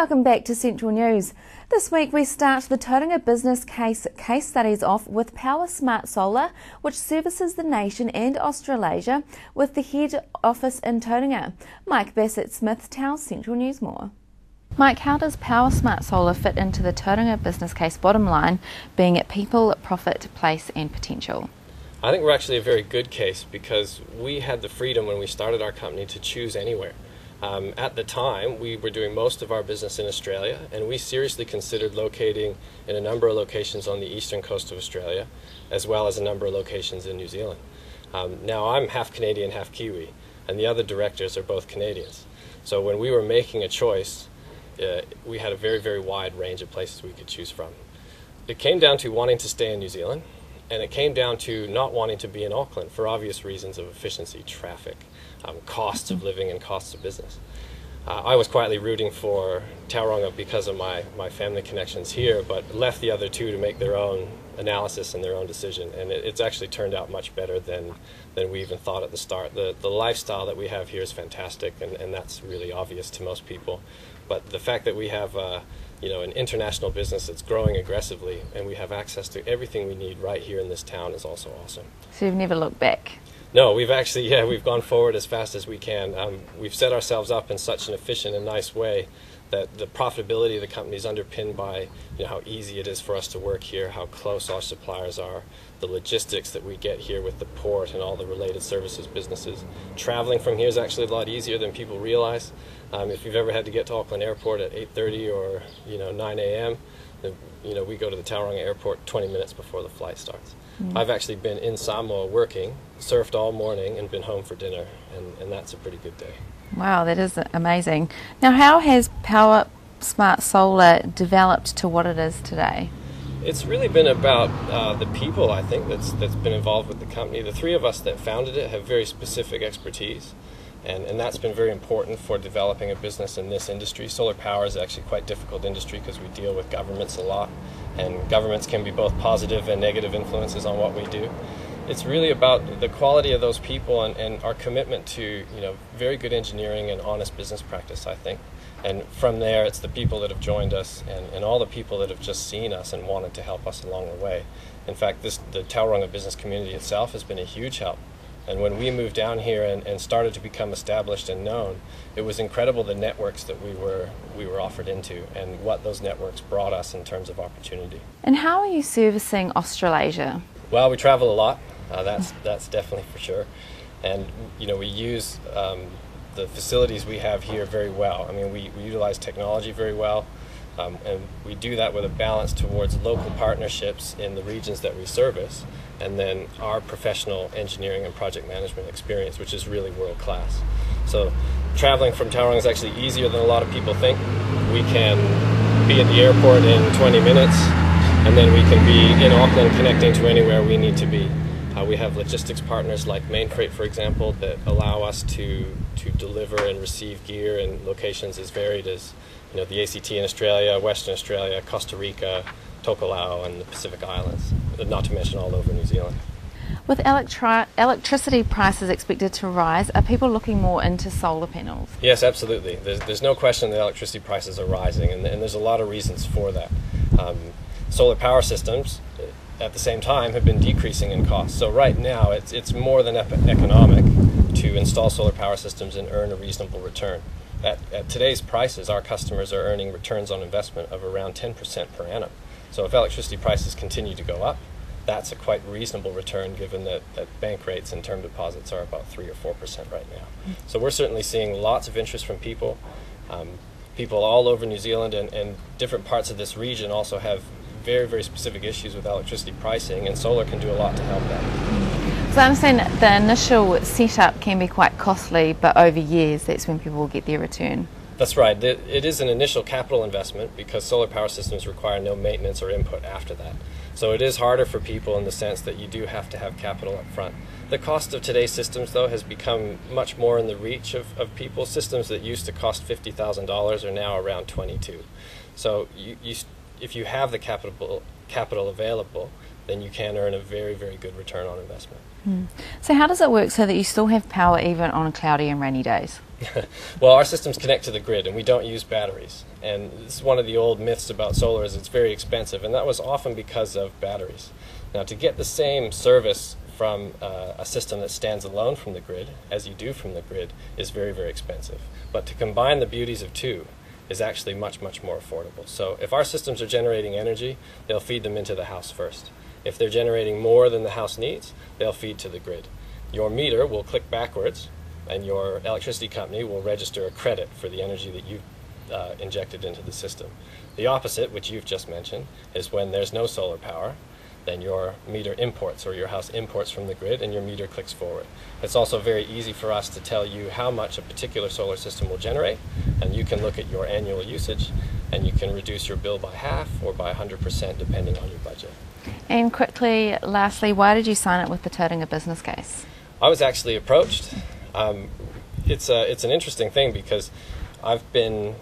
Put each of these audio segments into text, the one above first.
Welcome back to Central News. This week we start the Tauranga business case studies off with Powersmart Solar, which services the nation and Australasia with the head office in Tauranga. Mike Bassett-Smith tells Central News more. Mike, how does Powersmart Solar fit into the Tauranga business case bottom line, being at people, profit, place and potential? I think we're actually a very good case because we had the freedom when we started our company to choose anywhere. At the time, we were doing most of our business in Australia, and we seriously considered locating in a number of locations on the eastern coast of Australia, as well as a number of locations in New Zealand. Now, I'm half Canadian, half Kiwi, and the other directors are both Canadians. So when we were making a choice, we had a very, very wide range of places we could choose from. It came down to wanting to stay in New Zealand, and it came down to not wanting to be in Auckland for obvious reasons of efficiency, traffic, costs of living and costs of business. I was quietly rooting for Tauranga because of my family connections here, but left the other two to make their own analysis and their own decision, and it's actually turned out much better than we even thought at the start. The lifestyle that we have here is fantastic, and that's really obvious to most people, but the fact that we have an international business that's growing aggressively and we have access to everything we need right here in this town is also awesome. So you've never looked back? No, we've gone forward as fast as we can. We've set ourselves up in such an efficient and nice way that the profitability of the company is underpinned by how easy it is for us to work here, how close our suppliers are, the logistics that we get here with the port and all the related services businesses. Traveling from here is actually a lot easier than people realize. If you've ever had to get to Auckland Airport at 8:30 or 9 a.m., we go to the Tauranga Airport 20 minutes before the flight starts. I've actually been in Samoa working, surfed all morning, and been home for dinner, and that's a pretty good day. Wow, that is amazing. Now, how has Powersmart Solar developed to what it is today? It's really been about the people, I think, that's been involved with the company. The three of us that founded it have very specific expertise, and that's been very important for developing a business in this industry. Solar power is actually quite a difficult industry because we deal with governments a lot, and governments can be both positive and negative influences on what we do. It's really about the quality of those people and our commitment to very good engineering and honest business practice, I think. And from there, it's the people that have joined us and all the people that have just seen us and wanted to help us along the way. In fact, the Tauranga business community itself has been a huge help. And when we moved down here and started to become established and known, it was incredible the networks that we were offered into and what those networks brought us in terms of opportunity. And how are you servicing Australasia? Well, we travel a lot. That's definitely for sure. And we use the facilities we have here very well. I mean, we utilize technology very well. And we do that with a balance towards local partnerships in the regions that we service, and then our professional engineering and project management experience, which is really world class. So traveling from Tauranga is actually easier than a lot of people think. We can be at the airport in 20 minutes, and then we can be in Auckland connecting to anywhere we need to be. We have logistics partners like Mainfreight, for example, that allow us to deliver and receive gear in locations as varied as the ACT in Australia, Western Australia, Costa Rica, Tokelau, and the Pacific Islands, not to mention all over New Zealand. With electricity prices expected to rise, are people looking more into solar panels? Yes, absolutely. There's no question that electricity prices are rising, and there's a lot of reasons for that. Solar power systems, at the same time, have been decreasing in cost. So right now, it's more than economic to install solar power systems and earn a reasonable return. At today's prices, our customers are earning returns on investment of around 10% per annum. So if electricity prices continue to go up, that's a quite reasonable return given that bank rates and term deposits are about 3 or 4% right now. So we're certainly seeing lots of interest from people. People all over New Zealand and different parts of this region also have very, very specific issues with electricity pricing, and solar can do a lot to help that. So I understand that the initial setup can be quite costly, but over years that's when people will get their return. That's right. It is an initial capital investment because solar power systems require no maintenance or input after that. So it is harder for people in the sense that you do have to have capital up front. The cost of today's systems, though, has become much more in the reach of people. Systems that used to cost $50,000 are now around $22,000. So if you have the capital available, then you can earn a very, very good return on investment. So how does it work so that you still have power even on cloudy and rainy days? Well, our systems connect to the grid, and we don't use batteries. And this is one of the old myths about solar, is it's very expensive, and that was often because of batteries. Now, to get the same service from a system that stands alone from the grid as you do from the grid is very, very expensive. But to combine the beauties of two is actually much, much more affordable. So if our systems are generating energy, they'll feed them into the house first. If they're generating more than the house needs, they'll feed to the grid. Your meter will click backwards, and your electricity company will register a credit for the energy that you've injected into the system. The opposite, which you've just mentioned, is when there's no solar power, then your meter imports, or your house imports from the grid, and your meter clicks forward. It's also very easy for us to tell you how much a particular solar system will generate, and you can look at your annual usage, and you can reduce your bill by half or by 100% depending on your budget. And quickly, lastly, why did you sign up with the Tauranga business case? I was actually approached. It's an interesting thing because I've been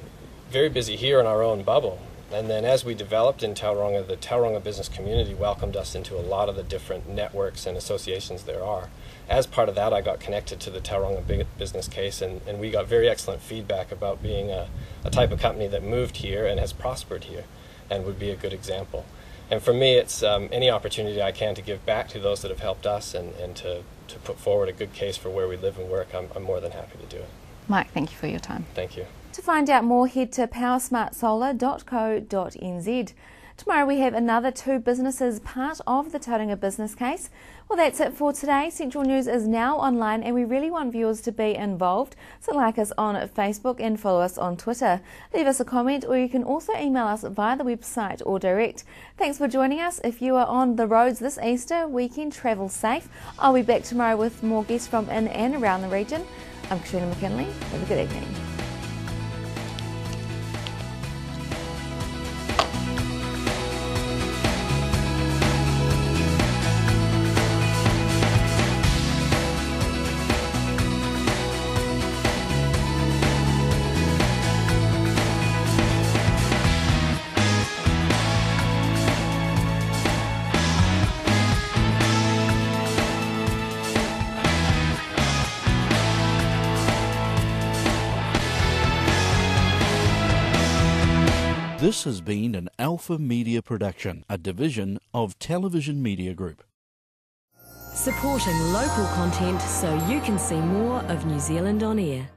very busy here in our own bubble. And then as we developed in Tauranga, the Tauranga business community welcomed us into a lot of the different networks and associations there are. As part of that, I got connected to the Tauranga business case, and we got very excellent feedback about being a type of company that moved here and has prospered here and would be a good example. And for me, it's any opportunity I can to give back to those that have helped us and to put forward a good case for where we live and work. I'm more than happy to do it. Mike, thank you for your time. Thank you. To find out more, head to powersmartsolar.co.nz. Tomorrow we have another two businesses part of the Tauranga business case. Well, that's it for today. Central News is now online, and we really want viewers to be involved. So like us on Facebook and follow us on Twitter. Leave us a comment, or you can also email us via the website or direct. Thanks for joining us. If you are on the roads this Easter weekend, travel safe. I'll be back tomorrow with more guests from in and around the region. I'm Katrina McKinley. Have a good evening. This has been an Alpha Media production, a division of Television Media Group. Supporting local content so you can see more of New Zealand on air.